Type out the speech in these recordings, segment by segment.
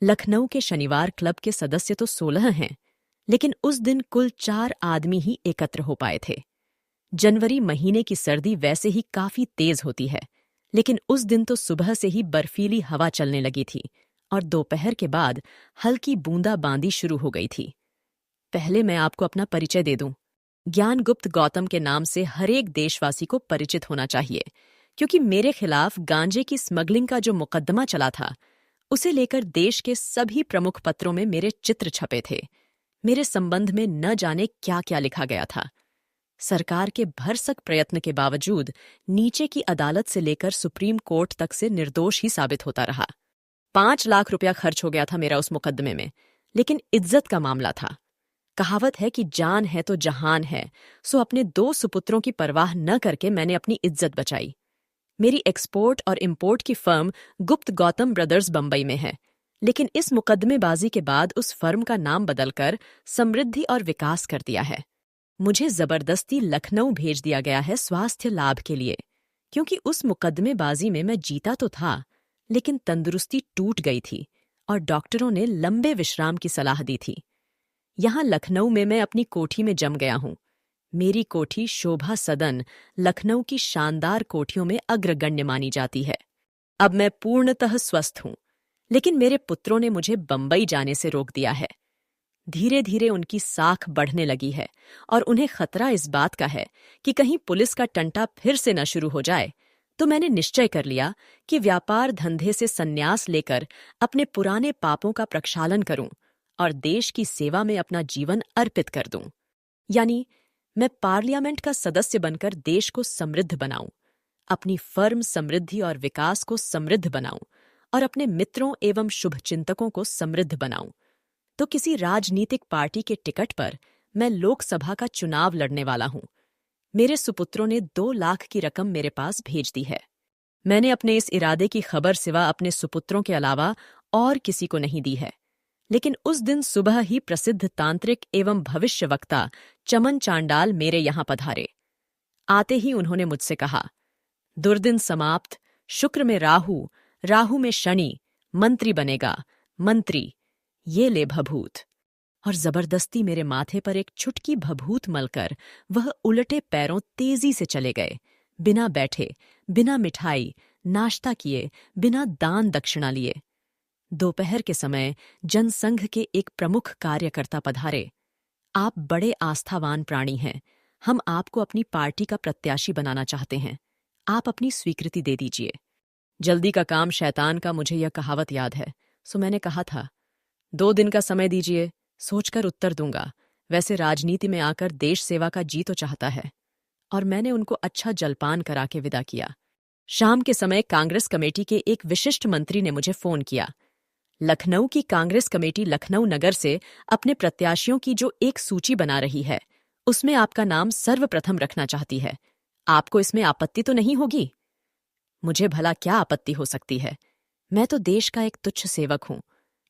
लखनऊ के शनिवार क्लब के सदस्य तो 16 हैं, लेकिन उस दिन कुल 4 आदमी ही एकत्र हो पाए थे। जनवरी महीने की सर्दी वैसे ही काफी तेज होती है, लेकिन उस दिन तो सुबह से ही बर्फीली हवा चलने लगी थी और दोपहर के बाद हल्की बूंदाबांदी शुरू हो गई थी। पहले मैं आपको अपना परिचय दे दूं। ज्ञानगुप्त गौतम के नाम से हरेक देशवासी को परिचित होना चाहिए, क्योंकि मेरे खिलाफ गांजे की स्मगलिंग का जो मुकदमा चला था, उसे लेकर देश के सभी प्रमुख पत्रों में मेरे चित्र छपे थे। मेरे संबंध में न जाने क्या क्या लिखा गया था। सरकार के भरसक प्रयत्न के बावजूद नीचे की अदालत से लेकर सुप्रीम कोर्ट तक से निर्दोष ही साबित होता रहा। 5 लाख रुपया खर्च हो गया था मेरा उस मुकदमे में, लेकिन इज्जत का मामला था। कहावत है कि जान है तो जहान है, सो अपने 2 सुपुत्रों की परवाह न करके मैंने अपनी इज्जत बचाई। मेरी एक्सपोर्ट और इंपोर्ट की फर्म गुप्त गौतम ब्रदर्स बंबई में है, लेकिन इस मुकदमेबाजी के बाद उस फर्म का नाम बदलकर समृद्धि और विकास कर दिया है। मुझे जबरदस्ती लखनऊ भेज दिया गया है स्वास्थ्य लाभ के लिए, क्योंकि उस मुकदमेबाजी में मैं जीता तो था, लेकिन तंदुरुस्ती टूट गई थी और डॉक्टरों ने लंबे विश्राम की सलाह दी थी। यहाँ लखनऊ में मैं अपनी कोठी में जम गया हूँ। मेरी कोठी शोभा सदन लखनऊ की शानदार कोठियों में अग्रगण्य मानी जाती है। अब मैं पूर्णतः स्वस्थ हूँ, लेकिन मेरे पुत्रों ने मुझे बंबई जाने से रोक दिया है। धीरे धीरे उनकी साख बढ़ने लगी है और उन्हें खतरा इस बात का है कि कहीं पुलिस का टंटा फिर से न शुरू हो जाए। तो मैंने निश्चय कर लिया कि व्यापार धंधे से संन्यास लेकर अपने पुराने पापों का प्रक्षालन करूं और देश की सेवा में अपना जीवन अर्पित कर दूं। यानी मैं पार्लियामेंट का सदस्य बनकर देश को समृद्ध बनाऊं, अपनी फर्म समृद्धि और विकास को समृद्ध बनाऊं और अपने मित्रों एवं शुभचिंतकों को समृद्ध बनाऊं। तो किसी राजनीतिक पार्टी के टिकट पर मैं लोकसभा का चुनाव लड़ने वाला हूं। मेरे सुपुत्रों ने 2 लाख की रकम मेरे पास भेज दी है। मैंने अपने इस इरादे की खबर सिवा अपने सुपुत्रों के अलावा और किसी को नहीं दी है। लेकिन उस दिन सुबह ही प्रसिद्ध तांत्रिक एवं भविष्यवक्ता चमन चांडाल मेरे यहां पधारे। आते ही उन्होंने मुझसे कहा, दुर्दिन समाप्त, शुक्र में राहु, राहु में शनि, मंत्री बनेगा, मंत्री, ये ले भभूत। और जबरदस्ती मेरे माथे पर एक छुटकी भभूत मलकर वह उलटे पैरों तेजी से चले गए, बिना बैठे, बिना मिठाई, नाश्ता किए, बिना दान दक्षिणा लिए। दोपहर के समय जनसंघ के एक प्रमुख कार्यकर्ता पधारे। आप बड़े आस्थावान प्राणी हैं, हम आपको अपनी पार्टी का प्रत्याशी बनाना चाहते हैं, आप अपनी स्वीकृति दे दीजिए। जल्दी का काम शैतान का, मुझे यह कहावत याद है, सो मैंने कहा था 2 दिन का समय दीजिए, सोचकर उत्तर दूंगा। वैसे राजनीति में आकर देश सेवा का जी तो चाहता है। और मैंने उनको अच्छा जलपान करा के विदा किया। शाम के समय कांग्रेस कमेटी के एक विशिष्ट मंत्री ने मुझे फोन किया। लखनऊ की कांग्रेस कमेटी लखनऊ नगर से अपने प्रत्याशियों की जो एक सूची बना रही है, उसमें आपका नाम सर्वप्रथम रखना चाहती है। आपको इसमें आपत्ति तो नहीं होगी? मुझे भला क्या आपत्ति हो सकती है? मैं तो देश का एक तुच्छ सेवक हूं,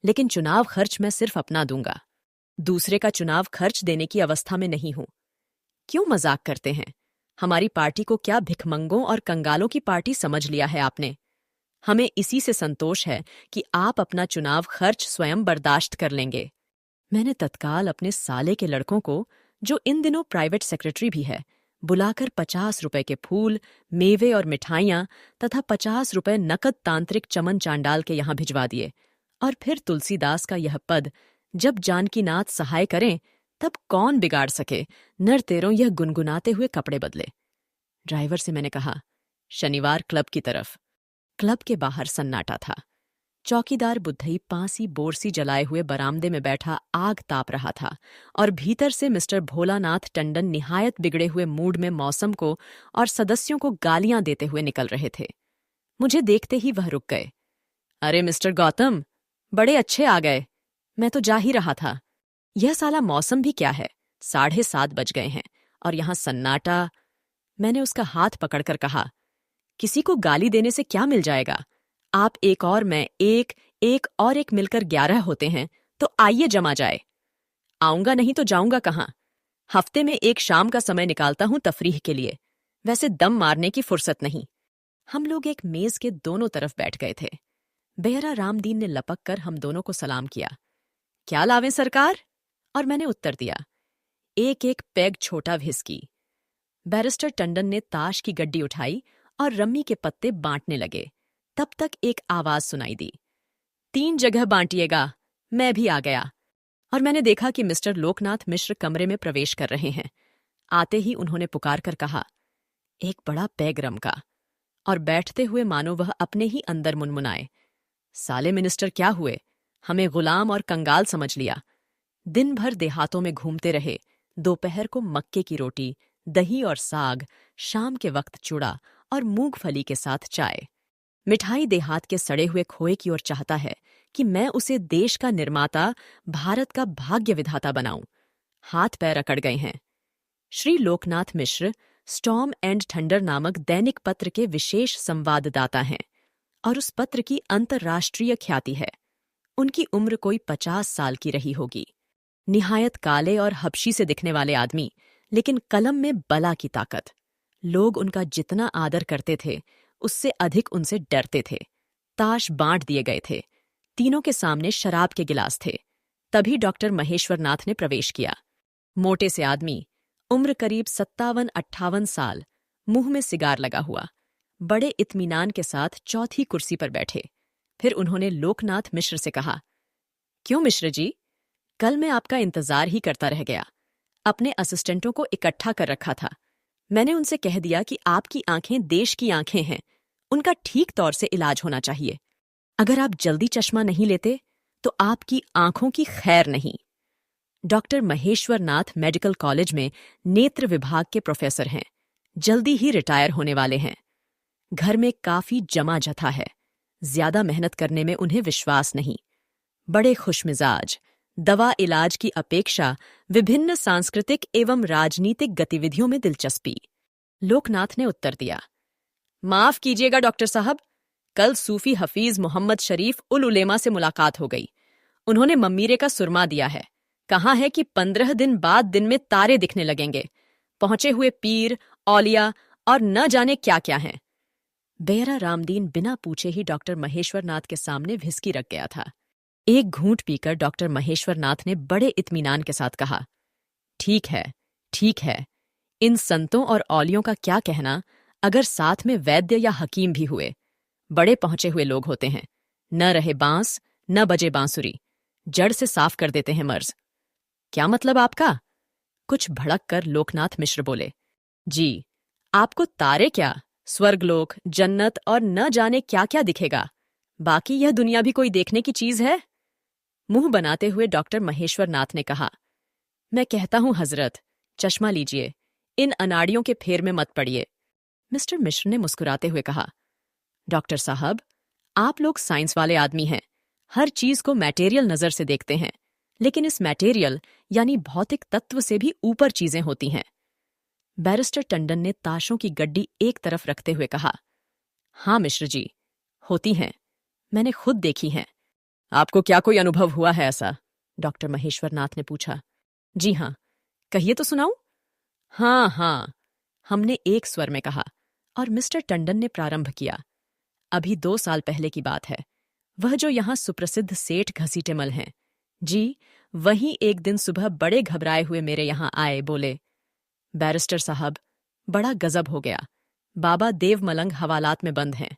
लेकिन चुनाव खर्च मैं सिर्फ अपना दूंगा। दूसरे का चुनाव खर्च देने की अवस्था में नहीं हूं। क्यों मजाक करते हैं? हमारी पार्टी को क्या भिखमंगों और कंगालों की पार्टी समझ लिया है आपने? हमें इसी से संतोष है कि आप अपना चुनाव खर्च स्वयं बर्दाश्त कर लेंगे। मैंने तत्काल अपने साले के लड़कों को, जो इन दिनों प्राइवेट सेक्रेटरी भी है, बुलाकर 50 रुपए के फूल, मेवे और मिठाइयां तथा 50 रुपए नकद तांत्रिक चमन चांडाल के यहां भिजवा दिए। और फिर तुलसीदास का यह पद, जब जानकीनाथ सहाय करें तब कौन बिगाड़ सके, नर तेरों यह गुनगुनाते हुए कपड़े बदले। ड्राइवर से मैंने कहा, शनिवार क्लब की तरफ। क्लब के बाहर सन्नाटा था। चौकीदार बुद्धई पांसी बोरसी जलाए हुए बरामदे में बैठा आग ताप रहा था और भीतर से मिस्टर भोलानाथ टंडन निहायत बिगड़े हुए मूड में मौसम को और सदस्यों को गालियां देते हुए निकल रहे थे। मुझे देखते ही वह रुक गए। अरे मिस्टर गौतम, बड़े अच्छे आ गए। मैं तो जा ही रहा था। यह साला मौसम भी क्या है, 7:30 बज गए हैं और यहां सन्नाटा। मैंने उसका हाथ पकड़कर कहा, किसी को गाली देने से क्या मिल जाएगा? आप एक और मैं एक, एक और एक मिलकर 11 होते हैं, तो आइए जमा जाए। आऊंगा नहीं तो जाऊंगा कहाँ? हफ्ते में एक शाम का समय निकालता हूं तफरीह के लिए, वैसे दम मारने की फुर्सत नहीं। हम लोग एक मेज के दोनों तरफ बैठ गए थे। बेहरा रामदीन ने लपक कर हम दोनों को सलाम किया। क्या लावें सरकार? और मैंने उत्तर दिया, एक एक पैग छोटा व्हिस्की। बैरिस्टर टंडन ने ताश की गड्डी उठाई और रम्मी के पत्ते बांटने लगे। तब तक एक आवाज सुनाई दी, 3 जगह बांटिएगा। मैं भी आ गया और मैंने देखा कि मिस्टर लोकनाथ मिश्र कमरे में प्रवेश कर रहे हैं। आते ही उन्होंने पुकार कर कहा, एक बड़ा पैग रम का, और बैठते हुए मानो वह अपने ही अंदर मुनमुनाए, साले मिनिस्टर क्या हुए, हमें गुलाम और कंगाल समझ लिया। दिन भर देहातों में घूमते रहे, दोपहर को मक्के की रोटी, दही और साग, शाम के वक्त चूड़ा और मूंगफली के साथ चाय। मिठाई देहात के सड़े हुए खोए की ओर चाहता है कि मैं उसे देश का निर्माता, भारत का भाग्य विधाता बनाऊं। हाथ पैर अकड़ गए हैं। श्री लोकनाथ मिश्र स्टॉर्म एंड थंडर नामक दैनिक पत्र के विशेष संवाददाता हैं और उस पत्र की अंतर्राष्ट्रीय ख्याति है। उनकी उम्र कोई 50 साल की रही होगी। निहायत काले और हबशी से दिखने वाले आदमी, लेकिन कलम में बला की ताकत। लोग उनका जितना आदर करते थे उससे अधिक उनसे डरते थे। ताश बांट दिए गए थे। तीनों के सामने शराब के गिलास थे। तभी डॉक्टर महेश्वर नाथ ने प्रवेश किया। मोटे से आदमी, उम्र करीब 57-58 साल, मुंह में सिगार लगा हुआ, बड़े इत्मीनान के साथ चौथी कुर्सी पर बैठे। फिर उन्होंने लोकनाथ मिश्र से कहा, क्यों मिश्र जी, कल मैं आपका इंतजार ही करता रह गया। अपने असिस्टेंटों को इकट्ठा कर रखा था। मैंने उनसे कह दिया कि आपकी आंखें देश की आंखें हैं, उनका ठीक तौर से इलाज होना चाहिए। अगर आप जल्दी चश्मा नहीं लेते तो आपकी आंखों की खैर नहीं। डॉक्टर महेश्वर नाथ मेडिकल कॉलेज में नेत्र विभाग के प्रोफेसर हैं, जल्दी ही रिटायर होने वाले हैं। घर में काफी जमा जथा है, ज्यादा मेहनत करने में उन्हें विश्वास नहीं। बड़े खुशमिजाज, दवा इलाज की अपेक्षा विभिन्न सांस्कृतिक एवं राजनीतिक गतिविधियों में दिलचस्पी। लोकनाथ ने उत्तर दिया, माफ कीजिएगा डॉक्टर साहब, कल सूफी हफीज मोहम्मद शरीफ उल उलेमा से मुलाकात हो गई। उन्होंने मम्मीरे का सुरमा दिया है। कहा है कि 15 दिन बाद दिन में तारे दिखने लगेंगे। पहुंचे हुए पीर, औलिया और न जाने क्या क्या हैं। बेहरा रामदीन बिना पूछे ही डॉक्टर महेश्वर नाथ के सामने व्हिस्की रख गया था। एक घूंट पीकर डॉक्टर महेश्वर नाथ ने बड़े इत्मीनान के साथ कहा, ठीक है, ठीक है। इन संतों और औलियों का क्या कहना अगर साथ में वैद्य या हकीम भी हुए। बड़े पहुंचे हुए लोग होते हैं। न रहे बांस, न बजे बांसुरी, जड़ से साफ कर देते हैं मर्ज। क्या मतलब आपका? कुछ भड़क कर लोकनाथ मिश्र बोले, जी, आपको तारे क्या, स्वर्गलोक, जन्नत और न जाने क्या क्या दिखेगा। बाकी यह दुनिया भी कोई देखने की चीज है? मुंह बनाते हुए डॉक्टर महेश्वर नाथ ने कहा, मैं कहता हूं हजरत, चश्मा लीजिए, इन अनाड़ियों के फेर में मत पड़िए। मिस्टर मिश्र ने मुस्कुराते हुए कहा, डॉक्टर साहब, आप लोग साइंस वाले आदमी हैं, हर चीज को मैटेरियल नजर से देखते हैं, लेकिन इस मैटेरियल यानी भौतिक तत्व से भी ऊपर चीजें होती हैं। बैरिस्टर टंडन ने ताशों की गड्डी एक तरफ रखते हुए कहा, हाँ मिश्र जी, होती हैं, मैंने खुद देखी हैं। आपको क्या कोई अनुभव हुआ है ऐसा? डॉक्टर महेश्वर नाथ ने पूछा। जी हाँ, कहिए तो सुनाऊं। हाँ हाँ, हमने एक स्वर में कहा और मिस्टर टंडन ने प्रारंभ किया। अभी 2 साल पहले की बात है। वह जो यहां सुप्रसिद्ध सेठ घसीटेमल हैं, जी, वहीं एक दिन सुबह बड़े घबराए हुए मेरे यहां आए। बोले, बैरिस्टर साहब, बड़ा गजब हो गया, बाबा देवमलंग हवालात में बंद हैं।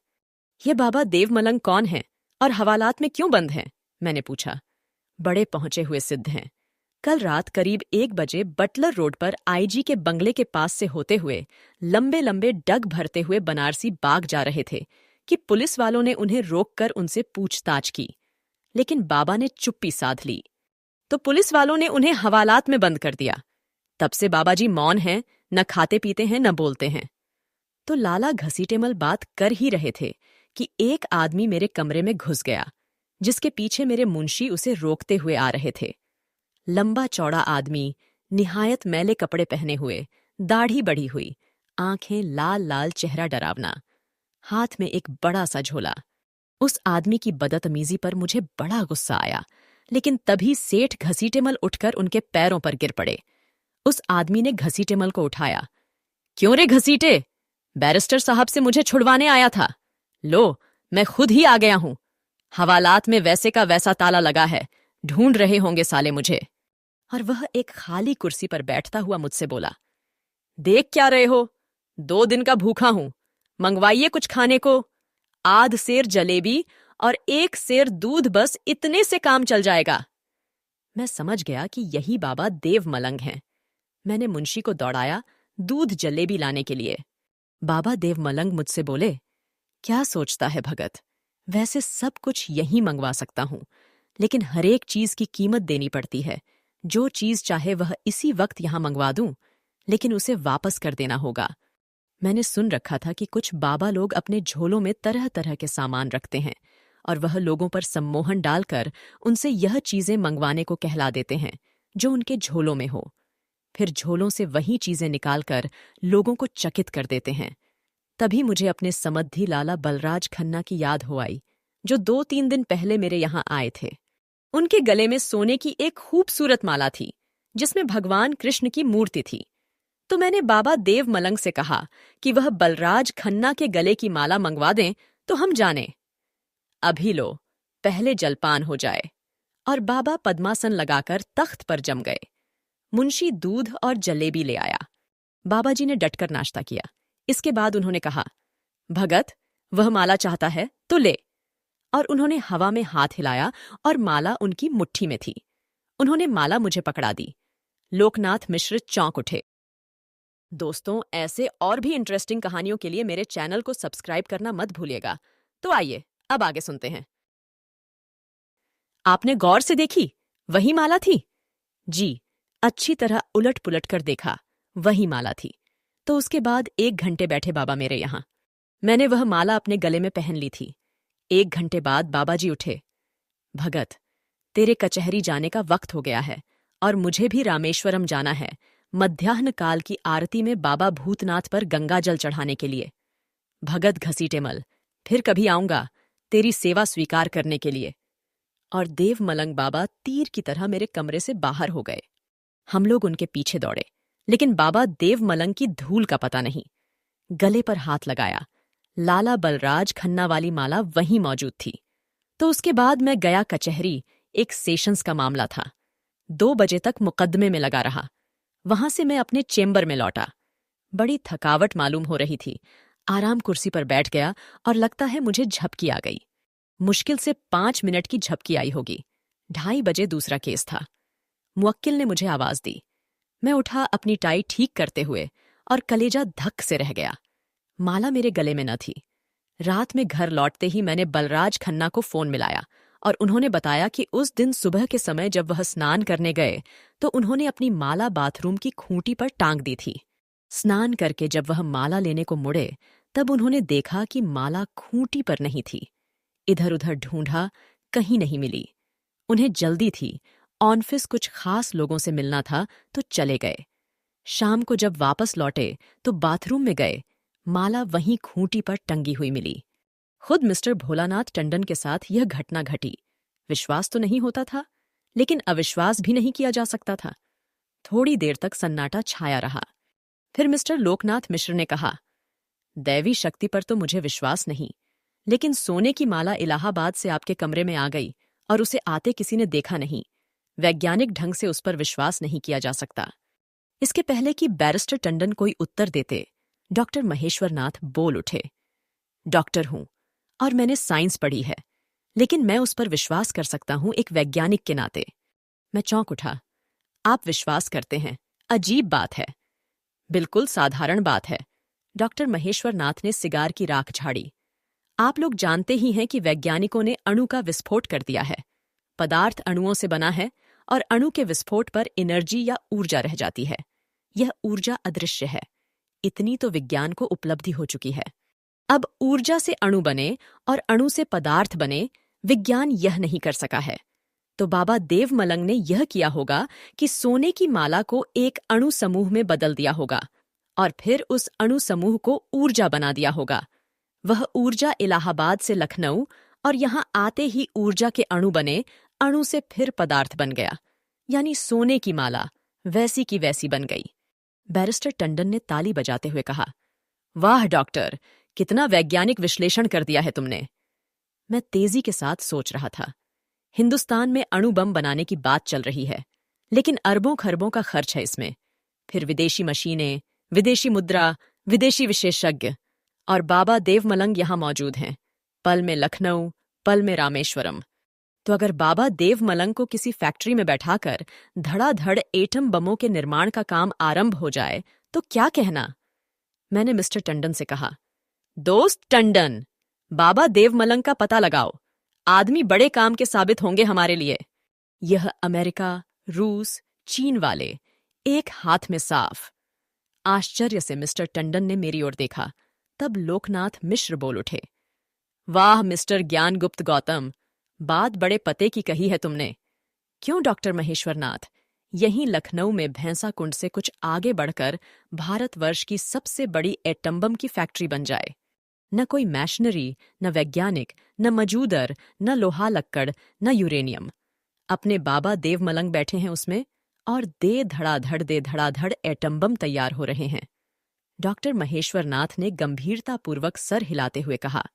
ये बाबा देवमलंग कौन हैं और हवालात में क्यों बंद हैं? मैंने पूछा। बड़े पहुंचे हुए सिद्ध हैं। कल रात करीब 1 बजे बटलर रोड पर आईजी के बंगले के पास से होते हुए लंबे लंबे डग भरते हुए बनारसी बाग जा रहे थे कि पुलिस वालों ने उन्हें रोककर उनसे पूछताछ की, लेकिन बाबा ने चुप्पी साध ली। तो पुलिस वालों ने उन्हें हवालात में बंद कर दिया। तब से बाबा जी मौन हैं, न खाते पीते हैं, न बोलते हैं। तो लाला घसीटेमल बात कर ही रहे थे कि एक आदमी मेरे कमरे में घुस गया, जिसके पीछे मेरे मुंशी उसे रोकते हुए आ रहे थे। लंबा चौड़ा आदमी, निहायत मैले कपड़े पहने हुए, दाढ़ी बढ़ी हुई, आंखें लाल लाल, चेहरा डरावना, हाथ में एक बड़ा सा झोला। उस आदमी की बदतमीजी पर मुझे बड़ा गुस्सा आया, लेकिन तभी सेठ घसीटेमल उठकर उनके पैरों पर गिर पड़े। उस आदमी ने घसीटेमल को उठाया। क्यों रे घसीटे, बैरिस्टर साहब से मुझे छुड़वाने आया था। लो, मैं खुद ही आ गया हूं। हवालात में वैसे का वैसा ताला लगा है, ढूंढ रहे होंगे साले मुझे। और वह एक खाली कुर्सी पर बैठता हुआ मुझसे बोला, देख क्या रहे हो, 2 दिन का भूखा हूं, मंगवाइए कुछ खाने को। आध सेर जलेबी और 1 सेर दूध, बस इतने से काम चल जाएगा। मैं समझ गया कि यही बाबा देव मलंग हैं। मैंने मुंशी को दौड़ाया दूध जलेबी लाने के लिए। बाबा देव मलंग मुझसे बोले, क्या सोचता है भगत, वैसे सब कुछ यहीं मंगवा सकता हूं, लेकिन हर एक चीज की कीमत देनी पड़ती है। जो चीज चाहे वह इसी वक्त यहां मंगवा दूं, लेकिन उसे वापस कर देना होगा। मैंने सुन रखा था कि कुछ बाबा लोग अपने झोलों में तरह तरह के सामान रखते हैं और वह लोगों पर सम्मोहन डालकर उनसे यह चीजें मंगवाने को कहला देते हैं जो उनके झोलों में हो। फिर झोलों से वही चीजें निकालकर लोगों को चकित कर देते हैं। तभी मुझे अपने समद्धि लाला बलराज खन्ना की याद हो आई, जो 2-3 दिन पहले मेरे यहां आए थे। उनके गले में सोने की एक खूबसूरत माला थी जिसमें भगवान कृष्ण की मूर्ति थी। तो मैंने बाबा देव मलंग से कहा कि वह बलराज खन्ना के गले की माला मंगवा दें तो हम जाने। अभी लो, पहले जलपान हो जाए। और बाबा पद्मासन लगाकर तख्त पर जम गए। मुंशी दूध और जलेबी ले आया। बाबा जी ने डटकर नाश्ता किया। इसके बाद उन्होंने कहा, भगत, वह माला चाहता है तो ले। और उन्होंने हवा में हाथ हिलाया और माला उनकी मुट्ठी में थी। उन्होंने माला मुझे पकड़ा दी। लोकनाथ मिश्र चौंक उठे। दोस्तों, ऐसे और भी इंटरेस्टिंग कहानियों के लिए मेरे चैनल को सब्सक्राइब करना मत भूलिएगा। तो आइए अब आगे सुनते हैं। आपने गौर से देखी, वही माला थी? जी, अच्छी तरह उलट पुलट कर देखा, वही माला थी। तो उसके बाद 1 घंटे बैठे बाबा मेरे यहां। मैंने वह माला अपने गले में पहन ली थी। 1 घंटे बाद बाबा जी उठे। भगत, तेरे कचहरी जाने का वक्त हो गया है और मुझे भी रामेश्वरम जाना है, मध्याह्न काल की आरती में बाबा भूतनाथ पर गंगा जल चढ़ाने के लिए। भगत घसीटेमल, फिर कभी आऊंगा तेरी सेवा स्वीकार करने के लिए। और देव मलंग बाबा तीर की तरह मेरे कमरे से बाहर हो गए। हम लोग उनके पीछे दौड़े, लेकिन बाबा देव मलंग की धूल का पता नहीं। गले पर हाथ लगाया, लाला बलराज खन्ना वाली माला वहीं मौजूद थी। तो उसके बाद मैं गया कचहरी। एक सेशंस का मामला था। 2 बजे तक मुकदमे में लगा रहा। वहां से मैं अपने चेम्बर में लौटा। बड़ी थकावट मालूम हो रही थी। आराम कुर्सी पर बैठ गया और लगता है मुझे झपकी आ गई। मुश्किल से 5 मिनट की झपकी आई होगी। 2:30 बजे दूसरा केस था। मुवक्किल ने मुझे आवाज दी। मैं उठा अपनी टाई ठीक करते हुए और कलेजा धक से रह गया। माला मेरे गले में न थी। रात में घर लौटते ही मैंने बलराज खन्ना को फोन मिलाया और उन्होंने बताया कि उस दिन सुबह के समय जब वह स्नान करने गए तो उन्होंने अपनी माला बाथरूम की खूंटी पर टांग दी थी। स्नान करके जब वह माला लेने को मुड़े तब उन्होंने देखा कि माला खूंटी पर नहीं थी। इधर उधर ढूंढा, कहीं नहीं मिली। उन्हें जल्दी थी, ऑफिस कुछ खास लोगों से मिलना था तो चले गए। शाम को जब वापस लौटे तो बाथरूम में गए, माला वहीं खूंटी पर टंगी हुई मिली। खुद मिस्टर भोलानाथ टंडन के साथ यह घटना घटी। विश्वास तो नहीं होता था, लेकिन अविश्वास भी नहीं किया जा सकता था। थोड़ी देर तक सन्नाटा छाया रहा। फिर मिस्टर लोकनाथ मिश्र ने कहा, दैवी शक्ति पर तो मुझे विश्वास नहीं, लेकिन सोने की माला इलाहाबाद से आपके कमरे में आ गई और उसे आते किसी ने देखा नहीं। वैज्ञानिक ढंग से उस पर विश्वास नहीं किया जा सकता। इसके पहले कि बैरिस्टर टंडन कोई उत्तर देते, डॉक्टर महेश्वरनाथ बोल उठे, डॉक्टर हूं और मैंने साइंस पढ़ी है, लेकिन मैं उस पर विश्वास कर सकता हूं एक वैज्ञानिक के नाते। मैं चौंक उठा। आप विश्वास करते हैं, अजीब बात है। बिल्कुल साधारण बात है। डॉक्टर महेश्वरनाथ ने सिगार की राख झाड़ी। आप लोग जानते ही हैं कि वैज्ञानिकों ने अणु का विस्फोट कर दिया है। पदार्थ अणुओं से बना है और अणु के विस्फोट पर एनर्जी या ऊर्जा रह जाती है। यह ऊर्जा अदृश्य है। इतनी तो विज्ञान को उपलब्धि हो चुकी है। अब ऊर्जा से अणु बने और अणु से पदार्थ बने, विज्ञान यह नहीं कर सका है। तो बाबा देव मलंग ने यह किया होगा कि सोने की माला को एक अणु समूह में बदल दिया होगा और फिर उस अणु समूह को ऊर्जा बना दिया होगा। वह ऊर्जा इलाहाबाद से लखनऊ और यहां आते ही ऊर्जा के अणु बने, अणु से फिर पदार्थ बन गया, यानी सोने की माला वैसी की वैसी बन गई। बैरिस्टर टंडन ने ताली बजाते हुए कहा, वाह डॉक्टर, कितना वैज्ञानिक विश्लेषण कर दिया है तुमने। मैं तेजी के साथ सोच रहा था। हिंदुस्तान में अणु बम बनाने की बात चल रही है, लेकिन अरबों खरबों का खर्च है इसमें। फिर विदेशी मशीनें, विदेशी मुद्रा, विदेशी विशेषज्ञ, और बाबा देवमलंग यहां मौजूद हैं। पल में लखनऊ, पल में रामेश्वरम। तो अगर बाबा देवमलंग को किसी फैक्ट्री में बैठाकर धड़ाधड़ एटम बमों के निर्माण का काम आरंभ हो जाए तो क्या कहना? मैंने मिस्टर टंडन से कहा, दोस्त टंडन, बाबा देवमलंग का पता लगाओ। आदमी बड़े काम के साबित होंगे हमारे लिए। यह अमेरिका, रूस, चीन वाले एक हाथ में साफ। आश्चर्य से मिस्टर टंडन ने मेरी ओर देखा। तब लोकनाथ मिश्र बोल उठे, वाह मिस्टर ज्ञानगुप्त गौतम, बात बड़े पते की कही है तुमने। क्यों डॉक्टर महेश्वरनाथ, यहीं लखनऊ में भैंसा कुंड से कुछ आगे बढ़कर भारतवर्ष की सबसे बड़ी एटम बम की फैक्ट्री बन जाए। न कोई मैशनरी, न वैज्ञानिक, न मजूदर, न लोहा लक्कड़, न यूरेनियम। अपने बाबा देवमलंग बैठे हैं उसमें और दे धड़ाधड़ एटम बम तैयार हो रहे हैं। डॉक्टर महेश्वरनाथ ने गंभीरतापूर्वक सर हिलाते हुए कहा,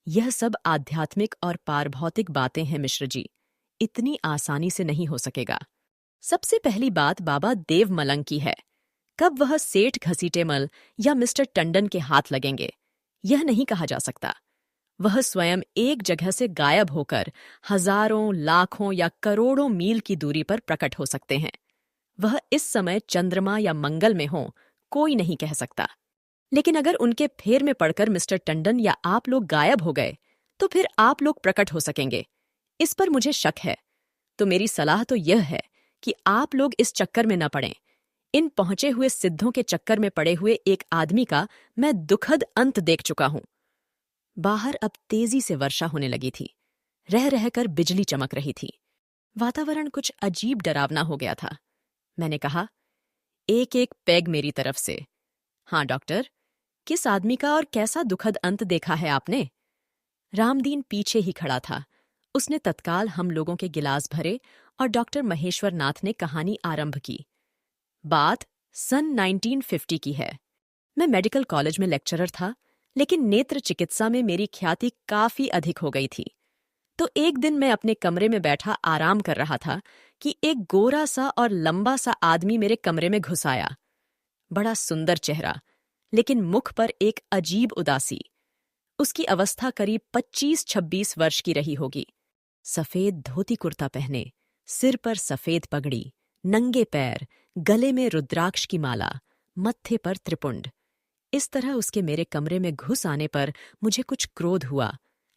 यह सब आध्यात्मिक और पारभौतिक बातें हैं मिश्र जी, इतनी आसानी से नहीं हो सकेगा। सबसे पहली बात बाबा देवमलंग की है। कब वह सेठ घसीटेमल या मिस्टर टंडन के हाथ लगेंगे, यह नहीं कहा जा सकता। वह स्वयं एक जगह से गायब होकर हजारों, लाखों या करोड़ों मील की दूरी पर प्रकट हो सकते हैं। वह इस समय चंद्रमा या मंगल में हो, कोई नहीं कह सकता। लेकिन अगर उनके फेर में पड़कर मिस्टर टंडन या आप लोग गायब हो गए, तो फिर आप लोग प्रकट हो सकेंगे। इस पर मुझे शक है। तो मेरी सलाह तो यह है कि आप लोग इस चक्कर में न पड़ें। इन पहुंचे हुए सिद्धों के चक्कर में पड़े हुए एक आदमी का मैं दुखद अंत देख चुका हूं। बाहर अब तेजी से वर्षा होने लगी थी। रह रहकर बिजली चमक रही थी। वातावरण कुछ अजीब डरावना हो गया था। मैंने कहा, एक एक पैग मेरी तरफ से। हाँ डॉक्टर, किस आदमी का और कैसा दुखद अंत देखा है आपने? रामदीन पीछे ही खड़ा था। उसने तत्काल हम लोगों के गिलास भरे और डॉक्टर महेश्वरनाथ ने कहानी आरंभ की। बात सन 1950 की है। मैं मेडिकल कॉलेज में लेक्चरर था, लेकिन नेत्र चिकित्सा में मेरी ख्याति काफी अधिक हो गई थी। तो एक दिन मैं अपने कमरे में बैठा आराम कर रहा था कि एक गोरा सा और लंबा सा आदमी मेरे कमरे में घुस आया। बड़ा सुंदर चेहरा, लेकिन मुख पर एक अजीब उदासी। उसकी अवस्था करीब 25-26 वर्ष की रही होगी। सफेद धोती कुर्ता पहने, सिर पर सफेद पगड़ी, नंगे पैर, गले में रुद्राक्ष की माला, मत्थे पर त्रिपुंड। इस तरह उसके मेरे कमरे में घुस आने पर मुझे कुछ क्रोध हुआ,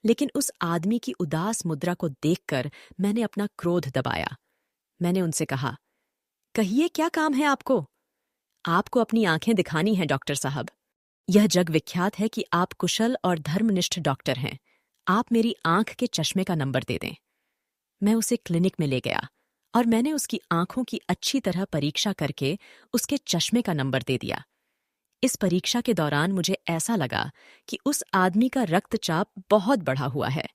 लेकिन उस आदमी की उदास मुद्रा को देखकर मैंने अपना क्रोध दबाया। मैंने उनसे कहा, कहिए क्या काम है आपको? आपको अपनी आंखें दिखानी हैं डॉक्टर साहब। यह जग विख्यात है कि आप कुशल और धर्मनिष्ठ डॉक्टर हैं। आप मेरी आंख के चश्मे का नंबर दे दें। मैं उसे क्लिनिक में ले गया और मैंने उसकी आंखों की अच्छी तरह परीक्षा करके उसके चश्मे का नंबर दे दिया। इस परीक्षा के दौरान मुझे ऐसा लगा कि उस आदमी का रक्तचाप बहुत बढ़ा हुआ है।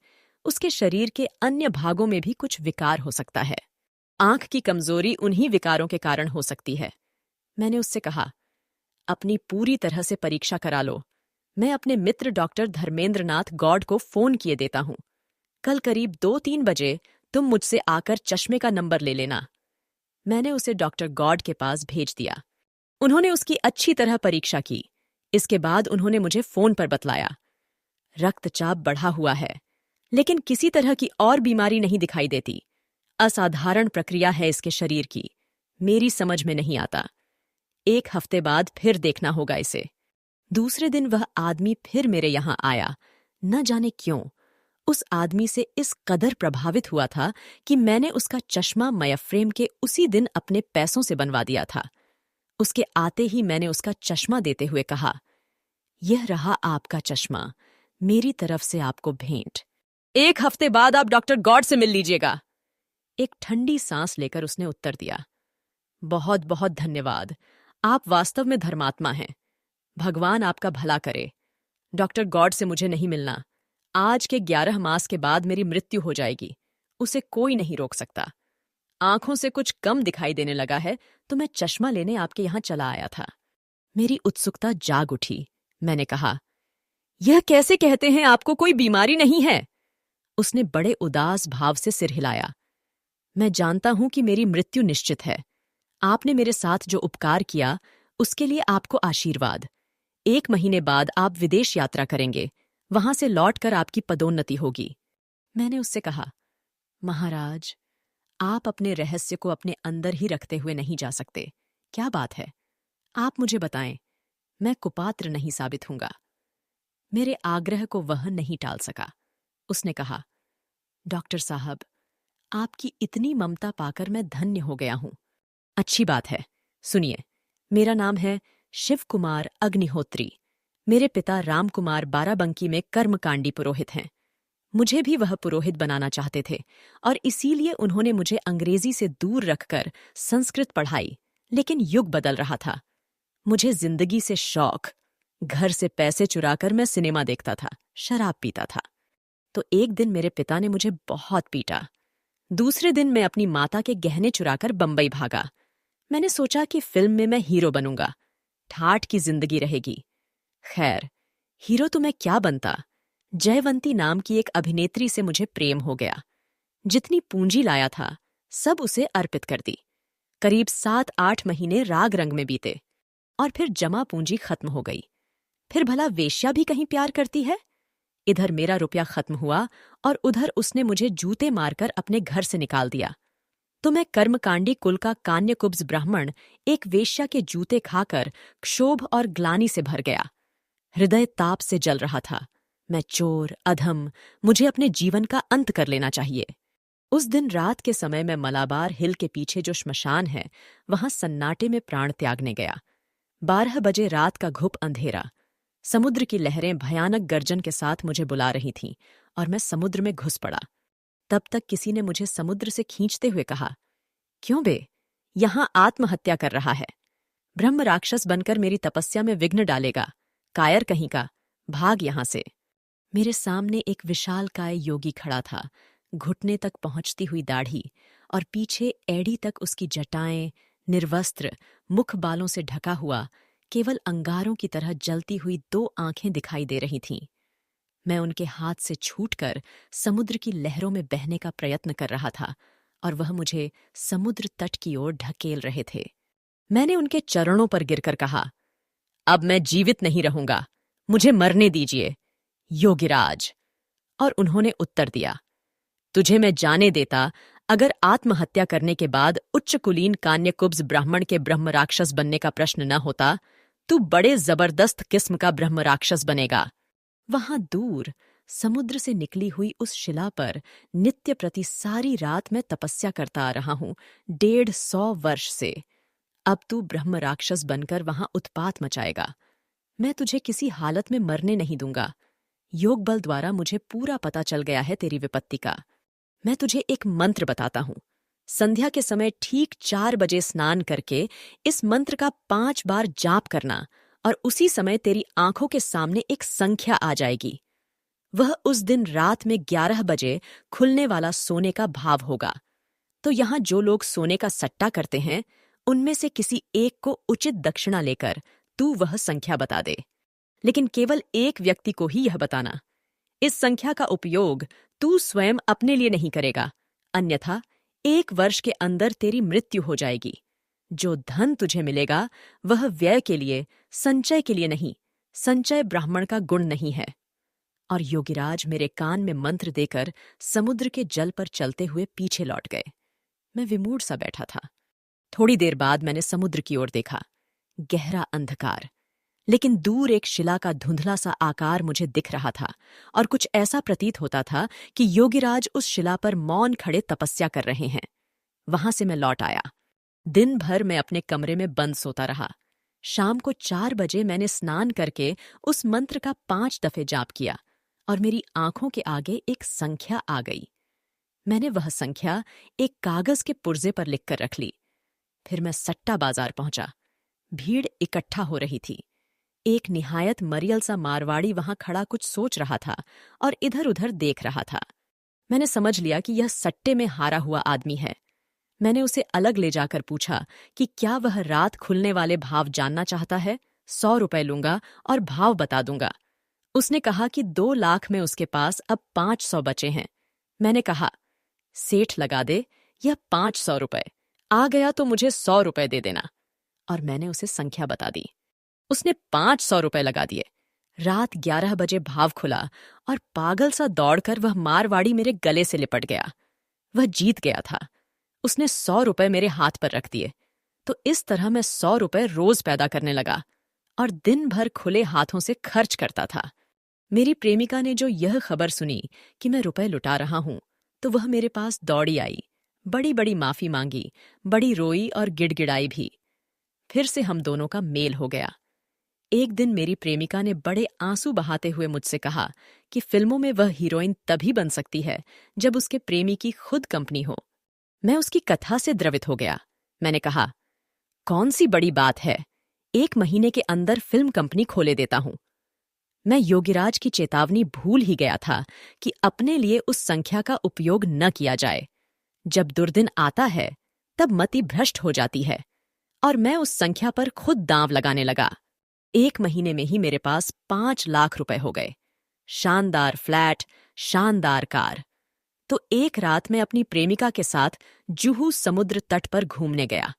उसके शरीर के अन्य भागों में भी कुछ विकार हो सकता है। आंख की कमजोरी उन्हीं विकारों के कारण हो सकती है। मैंने उससे कहा, अपनी पूरी तरह से परीक्षा करा लो। मैं अपने मित्र डॉक्टर धर्मेंद्रनाथ गौड़ को फोन किए देता हूं। कल करीब 2-3 बजे तुम मुझसे आकर चश्मे का नंबर ले लेना। मैंने उसे डॉक्टर गौड़ के पास भेज दिया। उन्होंने उसकी अच्छी तरह परीक्षा की। इसके बाद उन्होंने मुझे फोन पर बतलाया, रक्तचाप बढ़ा हुआ है, लेकिन किसी तरह की और बीमारी नहीं दिखाई देती। असाधारण प्रक्रिया है इसके शरीर की, मेरी समझ में नहीं आता। 1 हफ्ते बाद फिर देखना होगा इसे। दूसरे दिन वह आदमी फिर मेरे यहां आया। न जाने क्यों उस आदमी से इस कदर प्रभावित हुआ था कि मैंने उसका चश्मा मयफ्रेम के उसी दिन अपने पैसों से बनवा दिया था। उसके आते ही मैंने उसका चश्मा देते हुए कहा, यह रहा आपका चश्मा, मेरी तरफ से आपको भेंट। 1 हफ्ते बाद आप डॉक्टर गॉड से मिल लीजिएगा। एक ठंडी सांस लेकर उसने उत्तर दिया, बहुत बहुत धन्यवाद, आप वास्तव में धर्मात्मा हैं। भगवान आपका भला करे। डॉक्टर गॉड से मुझे नहीं मिलना। आज के 11 मास के बाद मेरी मृत्यु हो जाएगी। उसे कोई नहीं रोक सकता। आंखों से कुछ कम दिखाई देने लगा है तो मैं चश्मा लेने आपके यहां चला आया था। मेरी उत्सुकता जाग उठी। मैंने कहा, यह कैसे कहते हैं आपको कोई बीमारी नहीं है? उसने बड़े उदास भाव से सिर हिलाया। मैं जानता हूं कि मेरी मृत्यु निश्चित है। आपने मेरे साथ जो उपकार किया उसके लिए आपको आशीर्वाद। 1 महीने बाद आप विदेश यात्रा करेंगे, वहां से लौटकर आपकी पदोन्नति होगी। मैंने उससे कहा, महाराज, आप अपने रहस्य को अपने अंदर ही रखते हुए नहीं जा सकते। क्या बात है? आप मुझे बताएं। मैं कुपात्र नहीं साबित हूंगा। मेरे आग्रह को वह नहीं टाल सका। उसने कहा, डॉक्टर साहब, आपकी इतनी ममता पाकर मैं धन्य हो गया हूं। अच्छी बात है, सुनिए। मेरा नाम है शिव कुमार अग्निहोत्री। मेरे पिता राम कुमार बाराबंकी में कर्मकांडी पुरोहित हैं। मुझे भी वह पुरोहित बनाना चाहते थे और इसीलिए उन्होंने मुझे अंग्रेजी से दूर रखकर संस्कृत पढ़ाई। लेकिन युग बदल रहा था। मुझे जिंदगी से शौक। घर से पैसे चुराकर मैं सिनेमा देखता था, शराब पीता था। तो एक दिन मेरे पिता ने मुझे बहुत पीटा। दूसरे दिन मैं अपनी माता के गहने चुराकर बंबई भागा। मैंने सोचा कि फिल्म में मैं हीरो बनूंगा, ठाठ की जिंदगी रहेगी। खैर, हीरो तो मैं क्या बनता। जयवंती नाम की एक अभिनेत्री से मुझे प्रेम हो गया। जितनी पूंजी लाया था सब उसे अर्पित कर दी। करीब 7-8 महीने राग रंग में बीते और फिर जमा पूंजी खत्म हो गई। फिर भला वेश्या भी कहीं प्यार करती है? इधर मेरा रुपया खत्म हुआ और उधर उसने मुझे जूते मारकर अपने घर से निकाल दिया। तो मैं कर्मकांडी कुल का कान्यकुब्ज ब्राह्मण एक वेश्या के जूते खाकर क्षोभ और ग्लानि से भर गया। हृदय ताप से जल रहा था। मैं चोर, अधम, मुझे अपने जीवन का अंत कर लेना चाहिए। उस दिन रात के समय मैं मलाबार हिल के पीछे जो श्मशान है वहां सन्नाटे में प्राण त्यागने गया। 12 बजे रात का घुप अंधेरा। समुद्र की लहरें भयानक गर्जन के साथ मुझे बुला रही थीं और मैं समुद्र में घुस पड़ा। तब तक किसी ने मुझे समुद्र से खींचते हुए कहा, क्यों बे, यहां आत्महत्या कर रहा है। ब्रह्म राक्षस बनकर मेरी तपस्या में विघ्न डालेगा। कायर कहीं का, भाग यहां से। मेरे सामने एक विशालकाय योगी खड़ा था, घुटने तक पहुंचती हुई दाढ़ी और पीछे एड़ी तक उसकी जटाएं, निर्वस्त्र, मुख बालों से ढका हुआ, केवल अंगारों की तरह जलती हुई 2 आंखें दिखाई दे रही थीं। मैं उनके हाथ से छूटकर समुद्र की लहरों में बहने का प्रयत्न कर रहा था और वह मुझे समुद्र तट की ओर ढकेल रहे थे। मैंने उनके चरणों पर गिरकर कहा, अब मैं जीवित नहीं रहूंगा, मुझे मरने दीजिए, योगिराज। और उन्होंने उत्तर दिया, तुझे मैं जाने देता अगर आत्महत्या करने के बाद उच्च कुलीन कान्यकुब्ज ब्राह्मण के ब्रह्म राक्षस बनने का प्रश्न न होता, तू बड़े जबरदस्त किस्म का ब्रह्म राक्षस बनेगा। वहां दूर समुद्र से निकली हुई उस शिला पर नित्य प्रति सारी रात मैं तपस्या करता आ रहा हूं, 150 वर्ष से। अब तू ब्रह्म राक्षस बनकर वहां उत्पात मचाएगा। मैं तुझे किसी हालत में मरने नहीं दूंगा। योग बल द्वारा मुझे पूरा पता चल गया है तेरी विपत्ति का। मैं तुझे एक मंत्र बताता हूं। संध्या के समय ठीक 4 बजे स्नान करके इस मंत्र का 5 बार जाप करना और उसी समय तेरी आंखों के सामने एक संख्या आ जाएगी। वह उस दिन रात में 11 बजे खुलने वाला सोने का भाव होगा। तो यहां जो लोग सोने का सट्टा करते हैं उनमें से किसी एक को उचित दक्षिणा लेकर तू वह संख्या बता दे। लेकिन केवल एक व्यक्ति को ही यह बताना। इस संख्या का उपयोग तू स्वयं अपने लिए नहीं करेगा, अन्यथा 1 वर्ष के अंदर तेरी मृत्यु हो जाएगी। जो धन तुझे मिलेगा वह व्यय के लिए, संचय के लिए नहीं। संचय ब्राह्मण का गुण नहीं है। और योगिराज मेरे कान में मंत्र देकर समुद्र के जल पर चलते हुए पीछे लौट गए। मैं विमूढ़ सा बैठा था। थोड़ी देर बाद मैंने समुद्र की ओर देखा। गहरा अंधकार, लेकिन दूर एक शिला का धुंधला सा आकार मुझे दिख रहा था और कुछ ऐसा प्रतीत होता था कि योगिराज उस शिला पर मौन खड़े तपस्या कर रहे हैं। वहां से मैं लौट आया। दिन भर मैं अपने कमरे में बंद सोता रहा। शाम को 4 बजे मैंने स्नान करके उस मंत्र का 5 दफे जाप किया और मेरी आंखों के आगे एक संख्या आ गई। मैंने वह संख्या एक कागज के पुर्जे पर लिखकर रख ली। फिर मैं सट्टा बाजार पहुंचा। भीड़ इकट्ठा हो रही थी। एक निहायत मरियल सा मारवाड़ी वहां खड़ा कुछ सोच रहा था और इधर उधर देख रहा था। मैंने समझ लिया कि यह सट्टे में हारा हुआ आदमी है। मैंने उसे अलग ले जाकर पूछा कि क्या वह रात खुलने वाले भाव जानना चाहता है। 100 रुपए लूंगा और भाव बता दूंगा। उसने कहा कि 2 लाख में उसके पास अब 500 बचे हैं। मैंने कहा, सेठ लगा दे या 500 रुपए, आ गया तो मुझे 100 रुपए दे देना। और मैंने उसे संख्या बता दी। उसने 500 रुपए लगा दिए। रात 11 बजे भाव खुला और पागल सा दौड़कर वह मारवाड़ी मेरे गले से लिपट गया। वह जीत गया था। उसने 100 रुपए मेरे हाथ पर रख दिए। तो इस तरह मैं 100 रुपए रोज पैदा करने लगा और दिन भर खुले हाथों से खर्च करता था। मेरी प्रेमिका ने जो यह खबर सुनी कि मैं रुपए लुटा रहा हूं, तो वह मेरे पास दौड़ी आई, बड़ी बड़ी माफी मांगी, बड़ी रोई और गिड़गिड़ाई भी। फिर से हम दोनों का मेल हो गया। एक दिन मेरी प्रेमिका ने बड़े आंसू बहाते हुए मुझसे कहा कि फिल्मों में वह हीरोइन तभी बन सकती है जब उसके प्रेमी की खुद कंपनी हो। मैं उसकी कथा से द्रवित हो गया। मैंने कहा, कौन सी बड़ी बात है, 1 महीने के अंदर फिल्म कंपनी खोले देता हूं। मैं योगीराज की चेतावनी भूल ही गया था कि अपने लिए उस संख्या का उपयोग न किया जाए। जब दुर्दिन आता है तब मति भ्रष्ट हो जाती है, और मैं उस संख्या पर खुद दांव लगाने लगा। 1 महीने में ही मेरे पास 5 लाख रुपए हो गए। शानदार फ्लैट, शानदार कार। तो एक रात मैं अपनी प्रेमिका के साथ जुहू समुद्र तट पर घूमने गया।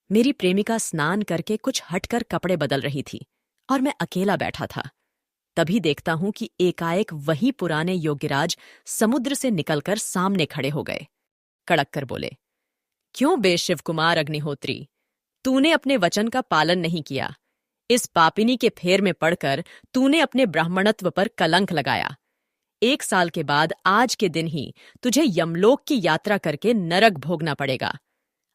मेरी प्रेमिका स्नान करके कुछ हटकर कपड़े बदल रही थी और मैं अकेला बैठा था। तभी देखता हूं कि एकाएक वही पुराने योगीराज समुद्र से निकलकर सामने खड़े हो गए। कड़क कर बोले, क्यों बे शिव कुमार अग्निहोत्री, तूने अपने वचन का पालन नहीं किया। इस पापिनी के फेर में पड़कर तूने अपने ब्राह्मणत्व पर कलंक लगाया। 1 साल के बाद आज के दिन ही तुझे यमलोक की यात्रा करके नरक भोगना पड़ेगा।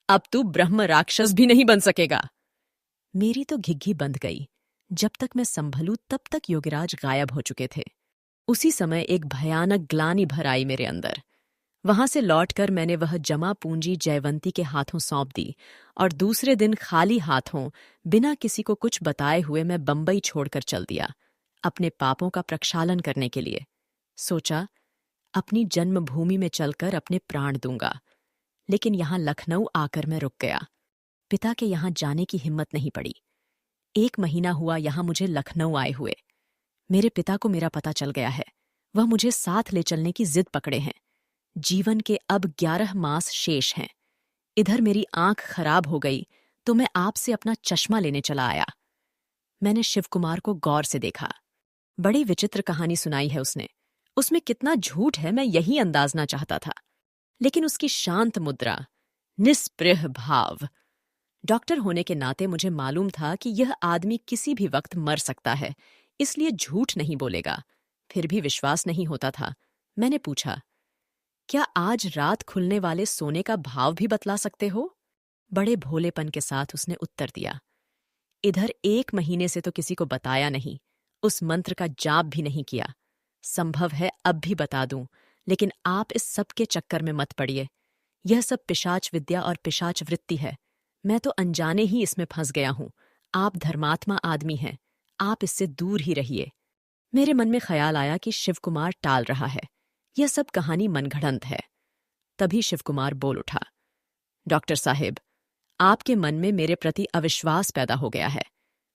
अब तू ब्रह्म राक्षस भी नहीं बन सकेगा। मेरी तो घिघी बंध गई। जब तक मैं संभलूं तब तक योगीराज गायब हो चुके थे। उसी समय एक भयानक ग्लानि भर आई मेरे अंदर। वहां से लौटकर मैंने वह जमा पूंजी जयवंती के हाथों सौंप दी और दूसरे दिन खाली हाथों, बिना किसी को कुछ बताए हुए मैं बंबई छोड़कर चल दिया, अपने पापों का प्रक्षालन करने के लिए। सोचा, अपनी जन्मभूमि में चलकर अपने प्राण दूंगा। लेकिन यहां लखनऊ आकर मैं रुक गया। पिता के यहां जाने की हिम्मत नहीं पड़ी। 1 महीना हुआ यहां मुझे लखनऊ आए हुए। मेरे पिता को मेरा पता चल गया है। वह मुझे साथ ले चलने की जिद पकड़े हैं। जीवन के अब 11 मास शेष हैं। इधर मेरी आंख खराब हो गई तो मैं आपसे अपना चश्मा लेने चला आया। मैंने शिवकुमार को गौर से देखा। बड़ी विचित्र कहानी सुनाई है उसने। उसमें कितना झूठ है मैं यही अंदाजना चाहता था। लेकिन उसकी शांत मुद्रा, निस्पृह भाव। डॉक्टर होने के नाते मुझे मालूम था कि यह आदमी किसी भी वक्त मर सकता है, इसलिए झूठ नहीं बोलेगा। फिर भी विश्वास नहीं होता था। मैंने पूछा, क्या आज रात खुलने वाले सोने का भाव भी बतला सकते हो? बड़े भोलेपन के साथ उसने उत्तर दिया, इधर 1 महीने से तो किसी को बताया नहीं, उस मंत्र का जाप भी नहीं किया। संभव है अब भी बता दूं, लेकिन आप इस सब के चक्कर में मत पड़िए। यह सब पिशाच विद्या और पिशाच वृत्ति है। मैं तो अनजाने ही इसमें फंस गया हूं। आप धर्मात्मा आदमी हैं, आप इससे दूर ही रहिए। मेरे मन में ख्याल आया कि शिवकुमार टाल रहा है, यह सब कहानी मनगढ़ंत है। तभी शिवकुमार बोल उठा, डॉक्टर साहिब, आपके मन में मेरे प्रति अविश्वास पैदा हो गया है।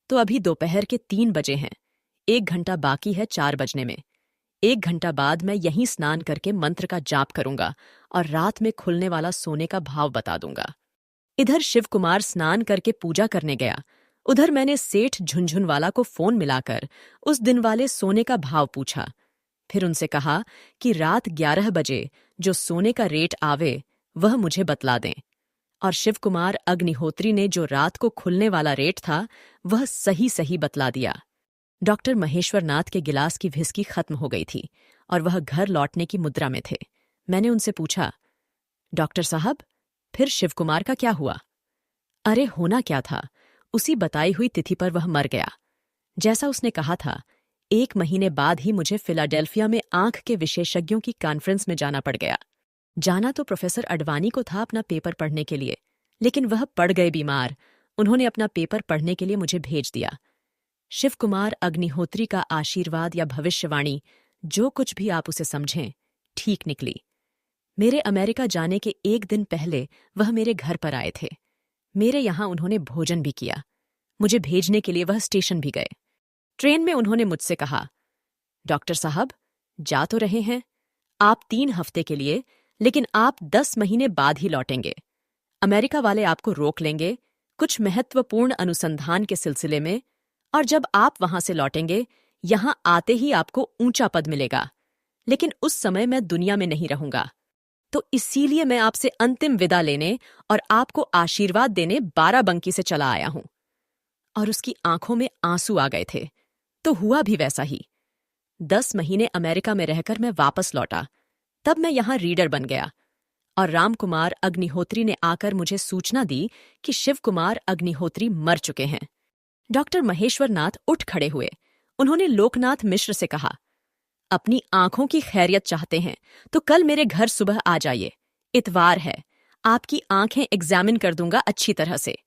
तो अभी दोपहर के 3 बजे हैं, 1 घंटा बाकी है 4 बजने में। 1 घंटा बाद मैं यहीं स्नान करके मंत्र का जाप करूंगा और रात में खुलने वाला सोने का भाव बता दूंगा। इधर शिवकुमार स्नान करके पूजा करने गया, उधर मैंने सेठ झुनझुनवाला को फोन मिलाकर उस दिन वाले सोने का भाव पूछा। फिर उनसे कहा कि रात 11 बजे जो सोने का रेट आवे वह मुझे बतला दें। और शिवकुमार अग्निहोत्री ने जो रात को खुलने वाला रेट था वह सही सही बतला दिया। डॉक्टर महेश्वर नाथ के गिलास की व्हिस्की खत्म हो गई थी और वह घर लौटने की मुद्रा में थे। मैंने उनसे पूछा, डॉक्टर साहब, फिर शिवकुमार का क्या हुआ? अरे होना क्या था, उसी बताई हुई तिथि पर वह मर गया। जैसा उसने कहा था, 1 महीने बाद ही मुझे फिलाडेल्फिया में आंख के विशेषज्ञों की कॉन्फ्रेंस में जाना पड़ गया। जाना तो प्रोफेसर अडवाणी को था अपना पेपर पढ़ने के लिए, लेकिन वह पड़ गए बीमार। उन्होंने अपना पेपर पढ़ने के लिए मुझे भेज दिया। शिवकुमार अग्निहोत्री का आशीर्वाद या भविष्यवाणी, जो कुछ भी आप उसे समझें, ठीक निकली। मेरे अमेरिका जाने के 1 दिन पहले वह मेरे घर पर आए थे। मेरे यहां उन्होंने भोजन भी किया। मुझे भेजने के लिए वह स्टेशन भी गए। ट्रेन में उन्होंने मुझसे कहा, डॉक्टर साहब, जा तो रहे हैं, आप 3 हफ्ते के लिए, लेकिन आप 10 महीने बाद ही लौटेंगे। अमेरिका वाले आपको रोक लेंगे कुछ महत्वपूर्ण अनुसंधान के सिलसिले में, और जब आप वहां से लौटेंगे यहां आते ही आपको ऊंचा पद मिलेगा, लेकिन उस समय मैं दुनिया में नहीं रहूंगा। तो इसीलिए मैं आपसे अंतिम विदा लेने और आपको आशीर्वाद देने बाराबंकी से चला आया हूं। और उसकी आंखों में आंसू आ गए थे। तो हुआ भी वैसा ही। 10 महीने अमेरिका में रहकर मैं वापस लौटा। तब मैं यहां रीडर बन गया, और रामकुमार अग्निहोत्री ने आकर मुझे सूचना दी कि शिव कुमार अग्निहोत्री मर चुके हैं। डॉक्टर महेश्वर नाथ उठ खड़े हुए। उन्होंने लोकनाथ मिश्र से कहा, अपनी आंखों की खैरियत चाहते हैं तो कल मेरे घर सुबह आ जाइए। इतवार है, आपकी आंखें एग्जामिन कर दूंगा अच्छी तरह से।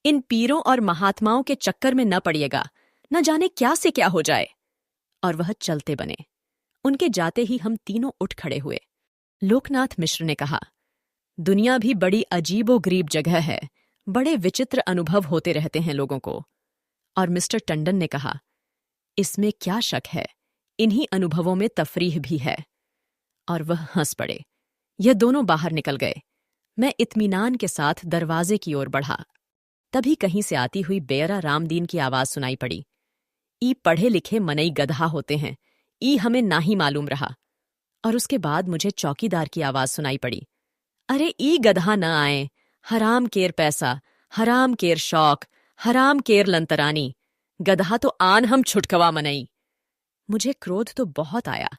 इन पीरों और महात्माओं के चक्कर में न पड़िएगा, न जाने क्या से क्या हो जाए। और वह चलते बने। उनके जाते ही हम तीनों उठ खड़े हुए। लोकनाथ मिश्र ने कहा, दुनिया भी बड़ी अजीबोगरीब जगह है, बड़े विचित्र अनुभव होते रहते हैं लोगों को। और मिस्टर टंडन ने कहा, इसमें क्या शक है, इन्हीं अनुभवों में तफरीह भी है। और वह हंस पड़े। यह दोनों बाहर निकल गए। मैं इत्मीनान के साथ दरवाजे की ओर बढ़ा। तभी कहीं से आती हुई बेयरा रामदीन की आवाज सुनाई पड़ी। ई पढ़े लिखे मनई गधा होते हैं, ई हमें ना ही मालूम रहा। और उसके बाद मुझे चौकीदार की आवाज सुनाई पड़ी, अरे ई गधा न आए, हराम केर पैसा, हराम केर शौक, हराम केर लंतरानी, गधा तो आन हम छुटकवा मनई। मुझे क्रोध तो बहुत आया,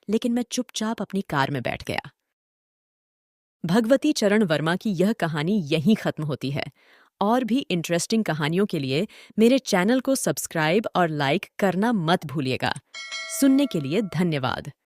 लेकिन मैं चुपचाप अपनी कार में बैठ गया। भगवती चरण वर्मा की यह कहानी यहीं खत्म होती है। और भी इंटरेस्टिंग कहानियों के लिए मेरे चैनल को सब्सक्राइब और लाइक करना मत भूलिएगा। सुनने के लिए धन्यवाद।